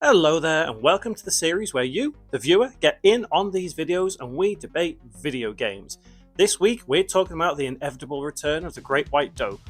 Hello there, and welcome to the series where you, the viewer, get in on these videos and we debate video games. This week we're talking about the inevitable return of the Great White Dope.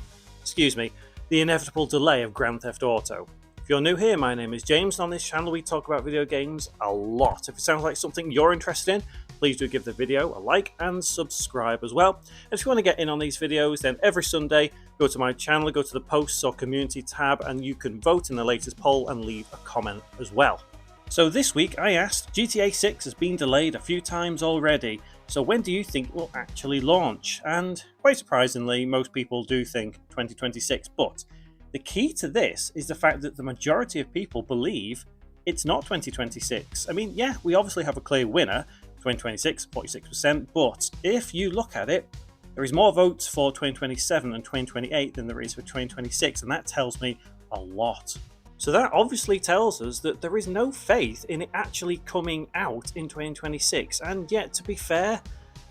The inevitable delay of Grand Theft Auto. If you're new here, my name is James, and on this channel we talk about video games a lot. If it sounds like something you're interested in, please do give the video a like and subscribe as well. And if you want to get in on these videos, then every Sunday, go to my channel, go to the posts or community tab, and you can vote in the latest poll and leave a comment as well. So this week I asked, GTA 6 has been delayed a few times already, so when do you think it will actually launch? And quite surprisingly, most people do think 2026, but the key to this is the fact that the majority of people believe it's not 2026. I mean, yeah, we obviously have a clear winner, 2026, 46%, but if you look at it, there is more votes for 2027 and 2028 than there is for 2026, and that tells me a lot. So that obviously tells us that there is no faith in it actually coming out in 2026, and yet, to be fair,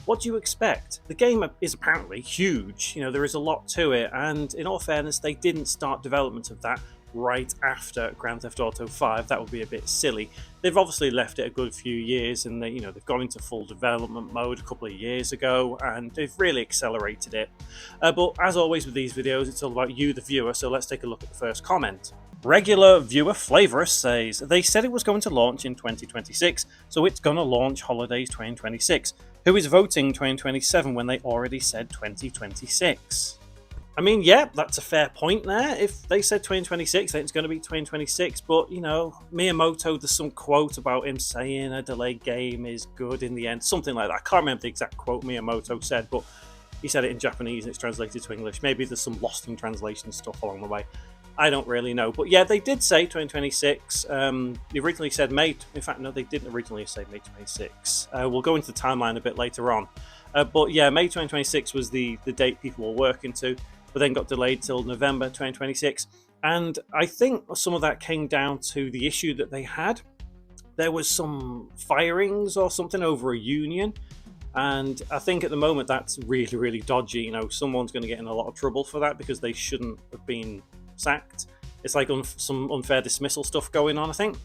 what do you expect? The game is apparently huge, there is a lot to it, and in all fairness, they didn't start development of that right after Grand Theft Auto 5. That would be a bit silly. They've obviously left it a good few years, and they've gone into full development mode a couple of years ago, and they've really accelerated it. But as always with these videos, it's all about you, the viewer, so let's take a look at the first comment. Regular viewer Flavorous says, they said it was going to launch in 2026, so it's gonna launch holidays 2026. Who is voting 2027 when they already said 2026? I mean, yeah, that's a fair point there. If they said 2026, then it's going to be 2026. But, Miyamoto, there's some quote about him saying a delayed game is good in the end. Something like that. I can't remember the exact quote Miyamoto said, but he said it in Japanese and it's translated to English. Maybe there's some lost in translation stuff along the way. I don't really know. But yeah, they did say 2026. They originally said May. In fact, no, they didn't originally say May 26. We'll go into the timeline a bit later on. But yeah, May 2026 was the date people were working to, but then got delayed till November 2026. And I think some of that came down to the issue that they had. There was some firings or something over a union. And I think at the moment that's really, really dodgy. Someone's going to get in a lot of trouble for that because they shouldn't have been sacked. It's like some unfair dismissal stuff going on, I think.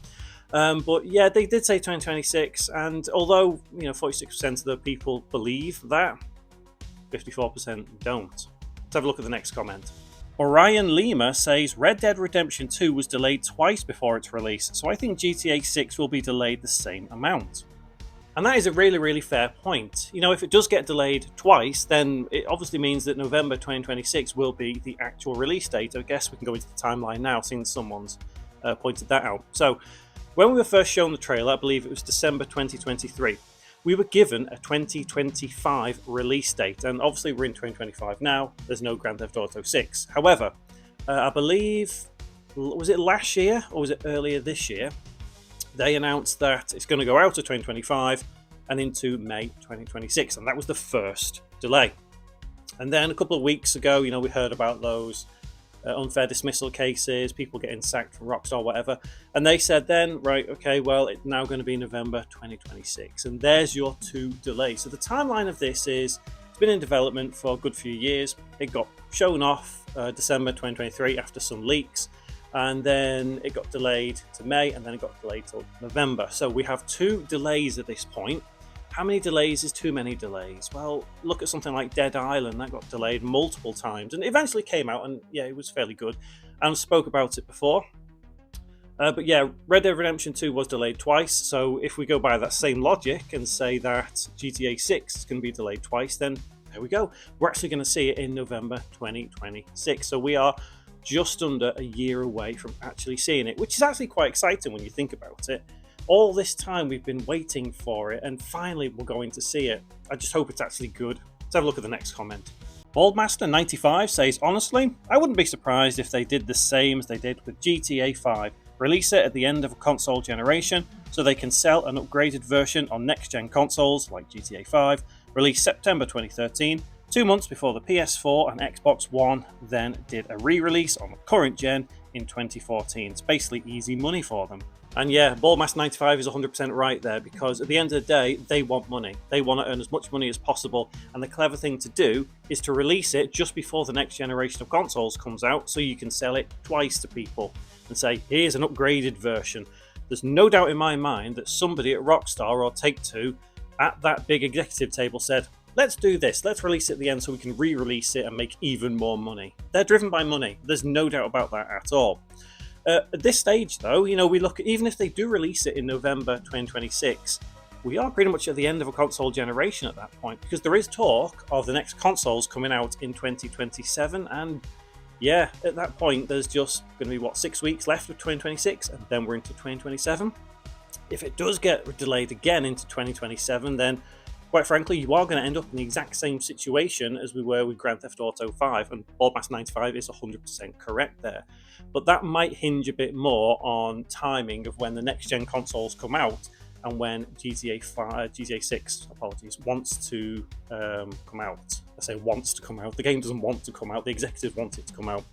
But yeah, they did say 2026. And although, 46% of the people believe that, 54% don't. Let's have a look at the next comment. Orion Lima says Red Dead Redemption 2 was delayed twice before its release, so I think GTA 6 will be delayed the same amount. And that is a really, really fair point. If it does get delayed twice, then it obviously means that November 2026 will be the actual release date. I guess we can go into the timeline now, since someone's pointed that out. So, when we were first shown the trailer, I believe it was December 2023. We were given a 2025 release date, and obviously we're in 2025 now. There's no Grand Theft Auto 6. However, I believe, was it last year or was it earlier this year, they announced that it's going to go out of 2025 and into May 2026, and that was the first delay. And then a couple of weeks ago, we heard about those unfair dismissal cases, people getting sacked from Rockstar, whatever, and they said then, right, okay, well, it's now going to be November 2026, and there's your two delays. So the timeline of this is, it's been in development for a good few years. It got shown off December 2023 after some leaks, and then it got delayed to May, and then it got delayed till November. So we have two delays at this point. How many delays is too many delays? Well, look at something like Dead Island. That got delayed multiple times and eventually came out, and yeah, it was fairly good. And I spoke about it before. But yeah, Red Dead Redemption 2 was delayed twice. So if we go by that same logic and say that GTA 6 is going to be delayed twice, then there we go. We're actually going to see it in November 2026. So we are just under a year away from actually seeing it, which is actually quite exciting when you think about it. All this time we've been waiting for it, and finally we're going to see it. I just hope it's actually good. Let's have a look at the next comment. Baldmaster95 says, honestly, I wouldn't be surprised if they did the same as they did with GTA 5. Release it at the end of a console generation so they can sell an upgraded version on next-gen consoles like GTA 5. Released September 2013, 2 months before the PS4 and Xbox One then did a re-release on the current gen in 2014. It's basically easy money for them. And yeah, Ballmaster95 is 100% right there, because at the end of the day, they want money. They want to earn as much money as possible, and the clever thing to do is to release it just before the next generation of consoles comes out, so you can sell it twice to people and say, here's an upgraded version. There's no doubt in my mind that somebody at Rockstar or Take-Two at that big executive table said, let's do this, let's release it at the end so we can re-release it and make even more money. They're driven by money. There's no doubt about that at all. At this stage, though, we look at, even if they do release it in November 2026, we are pretty much at the end of a console generation at that point, because there is talk of the next consoles coming out in 2027, and yeah, at that point there's just going to be 6 weeks left of 2026, and then we're into 2027. If it does get delayed again into 2027, then quite frankly, you are going to end up in the exact same situation as we were with Grand Theft Auto 5, and Boardmaster 95 is 100% correct there. But that might hinge a bit more on timing of when the next-gen consoles come out and when GTA 6 wants to come out. I say wants to come out. The game doesn't want to come out. The executives want it to come out.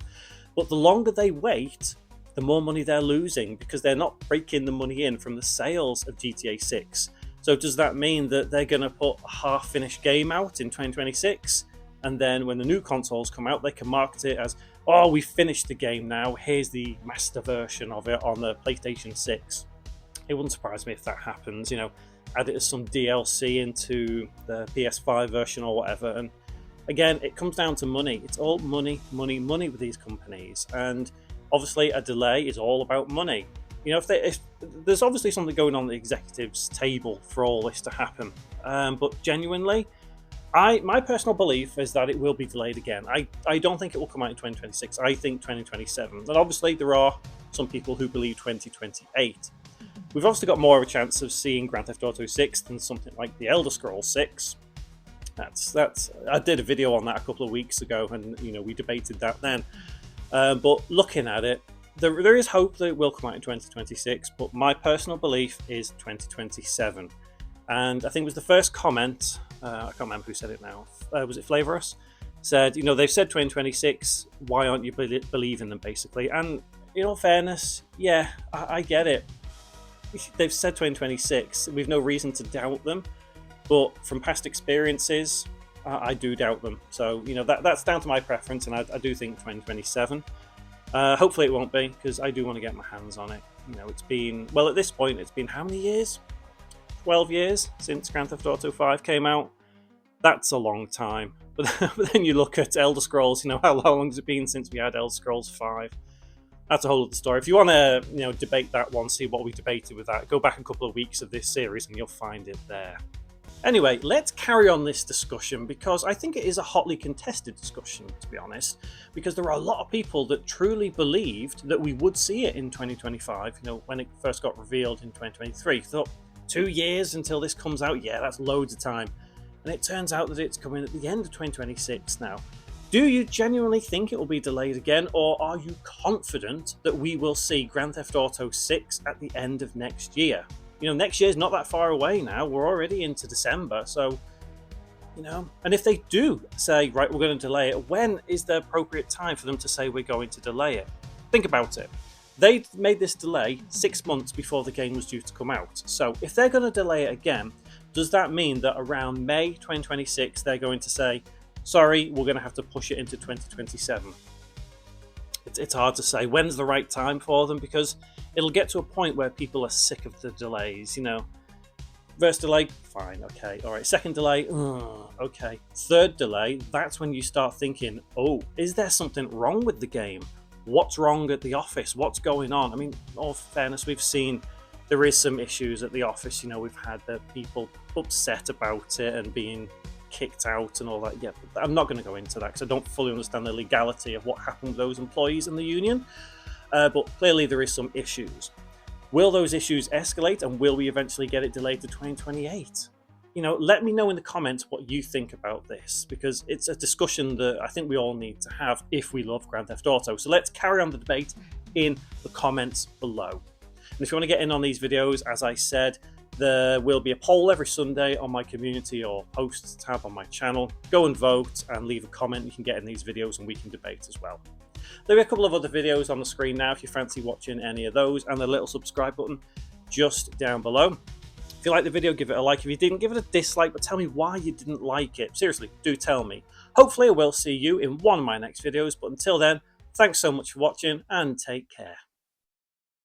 But the longer they wait, the more money they're losing, because they're not breaking the money in from the sales of GTA 6. So does that mean that they're going to put a half-finished game out in 2026, and then when the new consoles come out, they can market it as, oh, we finished the game now, here's the master version of it on the PlayStation 6? It wouldn't surprise me if that happens, add it as some DLC into the PS5 version or whatever. And again, it comes down to money. It's all money, money, money with these companies. And obviously a delay is all about money. If there's obviously something going on at the executives' table for all this to happen. But genuinely, my personal belief is that it will be delayed again. I don't think it will come out in 2026. I think 2027. And obviously there are some people who believe 2028. We've obviously got more of a chance of seeing Grand Theft Auto 6 than something like The Elder Scrolls 6. I did a video on that a couple of weeks ago, and we debated that then. But looking at it, there is hope that it will come out in 2026, but my personal belief is 2027. And I think it was the first comment, I can't remember who said it now, was it Flavorus? Said, they've said 2026, why aren't you believing them, basically? And in all fairness, yeah, I get it. They've said 2026, we've no reason to doubt them, but from past experiences, I do doubt them. So, that's down to my preference, and I do think 2027. Hopefully it won't be, because I do want to get my hands on it. It's been, well, at this point, it's been how many years? 12 years since Grand Theft Auto 5 came out. That's a long time. But then you look at Elder Scrolls, how long has it been since we had Elder Scrolls 5? That's a whole other story. If you want to, debate that one, see what we debated with that, go back a couple of weeks of this series and you'll find it there. Anyway, let's carry on this discussion, because I think it is a hotly contested discussion, to be honest, because there are a lot of people that truly believed that we would see it in 2025, when it first got revealed in 2023. Thought, 2 years until this comes out? Yeah, that's loads of time. And it turns out that it's coming at the end of 2026 now. Do you genuinely think it will be delayed again, or are you confident that we will see Grand Theft Auto 6 at the end of next year? Next year's not that far away now. We're already into December, so, and if they do say, right, we're going to delay it, when is the appropriate time for them to say we're going to delay it? Think about it. They made this delay 6 months before the game was due to come out. So if they're going to delay it again, does that mean that around May 2026, they're going to say, sorry, we're going to have to push it into 2027? It's hard to say when's the right time for them, because it'll get to a point where people are sick of the delays. First delay, fine, okay, all right. Second delay, okay. Third delay, that's when you start thinking, oh, is there something wrong with the game? What's wrong at the office? What's going on? I mean, in all fairness, we've seen there is some issues at the office. We've had the people upset about it and being kicked out and all that. Yeah, I'm not going to go into that because I don't fully understand the legality of what happened with those employees in the union. But clearly there is some issues. Will those issues escalate, and will we eventually get it delayed to 2028? Let me know in the comments what you think about this, because it's a discussion that I think we all need to have if we love Grand Theft Auto. So let's carry on the debate in the comments below. And if you want to get in on these videos, as I said, there will be a poll every Sunday on my community or posts tab on my channel. Go and vote and leave a comment. You can get in these videos and we can debate as well. There are a couple of other videos on the screen now if you fancy watching any of those, and the little subscribe button just down below. If you liked the video, give it a like. If you didn't, give it a dislike, but tell me why you didn't like it. Seriously, do tell me. Hopefully I will see you in one of my next videos, but until then, thanks so much for watching and take care.